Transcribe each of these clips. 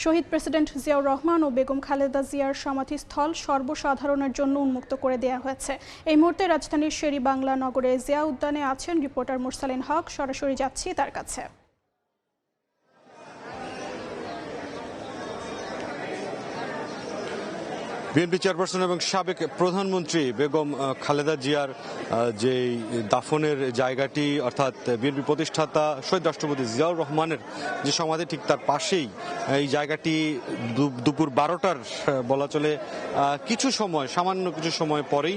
শহীদ president Ziaur Rahman ও বেগম খালেদা জিয়ার সমাধিস্থল সর্বসাধারণের জন্য উন্মুক্ত করে দেওয়া হয়েছে। এই মুহূর্তে রাজধানীর শের-ই-বাংলা নগরে জিয়া উদ্যানে আছেন রিপোর্টার মুরসালিন হক। সরাসরি যাচ্ছি তার কাছে। বিএনপি চেয়ারপারসন এবং সাবেক প্রধানমন্ত্রী বেগম খালেদা জিয়ার যে দাফনের জায়গাটি, অর্থাৎ বিএনপি প্রতিষ্ঠাতা শহীদ রাষ্ট্রপতি জিয়াউর রহমানের যে সমাধি, ঠিক তার পাশেই এই জায়গাটি দুপুর 12টার বলা চলে সামান্য কিছু সময় পরেই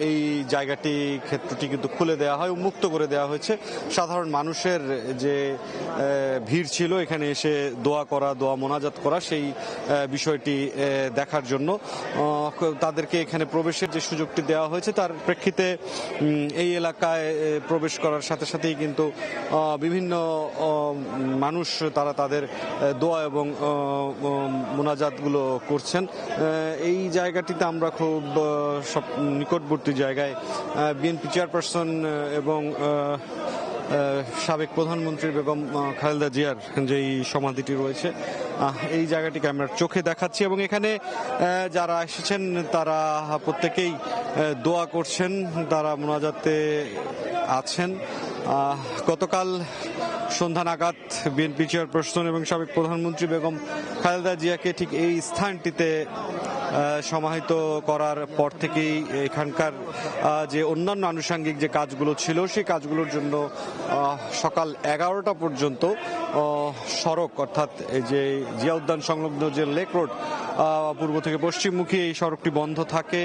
এই জায়গাটি ক্ষেত্রটি কিন্তু খুলে দেওয়া হয়, উন্মুক্ত করে দেওয়া হয়েছে। সাধারণ মানুষের যে ভিড় ছিল এখানে এসে দোয়া মোনাজাত করা, সেই বিষয়টি দেখার জন্য তাদেরকে এখানে প্রবেশের যে সুযোগটি দেওয়া হয়েছে, তার প্রেক্ষিতে এই এলাকায় প্রবেশ করার সাথে সাথেই কিন্তু বিভিন্ন মানুষ তারা তাদের দোয়া এবং মোনাজাতগুলো করছেন। এই জায়গাটিতে আমরা খুব নিকটবর্তী জায়গায় বিএনপি চেয়ারপারসন এবং সাবেক প্রধানমন্ত্রী বেগম খালেদা জিয়ার যেই সমাধিটি রয়েছে, এই জায়গাটিকে আমরা চোখে দেখাচ্ছি এবং এখানে যারা এসেছেন তারা প্রত্যেকেই দোয়া করছেন, তারা মোনাজাতে আছেন। গতকাল সন্ধ্যা নাগাদ বিএনপি চেয়ারপারসন এবং সাবেক প্রধানমন্ত্রী বেগম খালেদা জিয়াকে ঠিক এই স্থানটিতে সমাহিত করার পর থেকেই এখানকার যে অন্যান্য আনুষঙ্গিক যে কাজগুলো ছিল সেই কাজগুলোর জন্য সকাল 11টা পর্যন্ত সড়ক, অর্থাৎ এই যে জিয়া উদ্যান সংলগ্ন যে লেক রোড পূর্ব থেকে পশ্চিমমুখী, এই সড়কটি বন্ধ থাকে।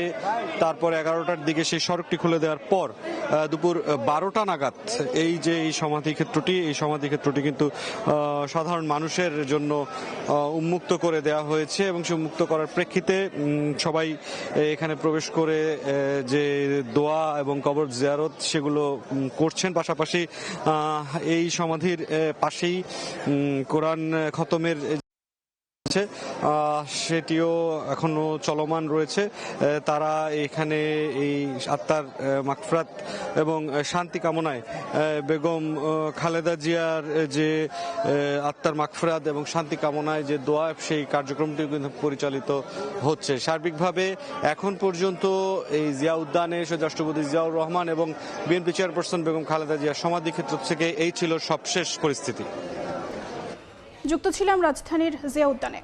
তারপর 11টার দিকে সেই সড়কটি খুলে দেওয়ার পর দুপুর 12টা নাগাদ এই যে এই সমাধি ক্ষেত্রটি কিন্তু সাধারণ মানুষের জন্য উন্মুক্ত করে দেওয়া হয়েছে এবং সে উন্মুক্ত করার প্রেক্ষিতে সবাই এখানে প্রবেশ করে যে দোয়া এবং কবর জিয়ারত সেগুলো করছেন। পাশাপাশি এই সমাধির পাশেই কোরআন খতমের সেটিও এখনো চলমান রয়েছে। তারা এখানে এই আত্মার মাগফিরাত এবং শান্তি কামনায় বেগম খালেদা জিয়ার যে আত্মার মাগফিরাত এবং শান্তি কামনায় যে দোয়া, সেই কার্যক্রমটি কিন্তু পরিচালিত হচ্ছে। সার্বিকভাবে এখন পর্যন্ত এই জিয়া উদ্যানে শহীদ রাষ্ট্রপতি জিয়াউর রহমান এবং বিএনপি চেয়ারপারসন বেগম খালেদা জিয়ার সমাধি ক্ষেত্র থেকে এই ছিল সবশেষ পরিস্থিতি। যুক্ত ছিলাম রাজধানীর জিয়া উদ্যানে।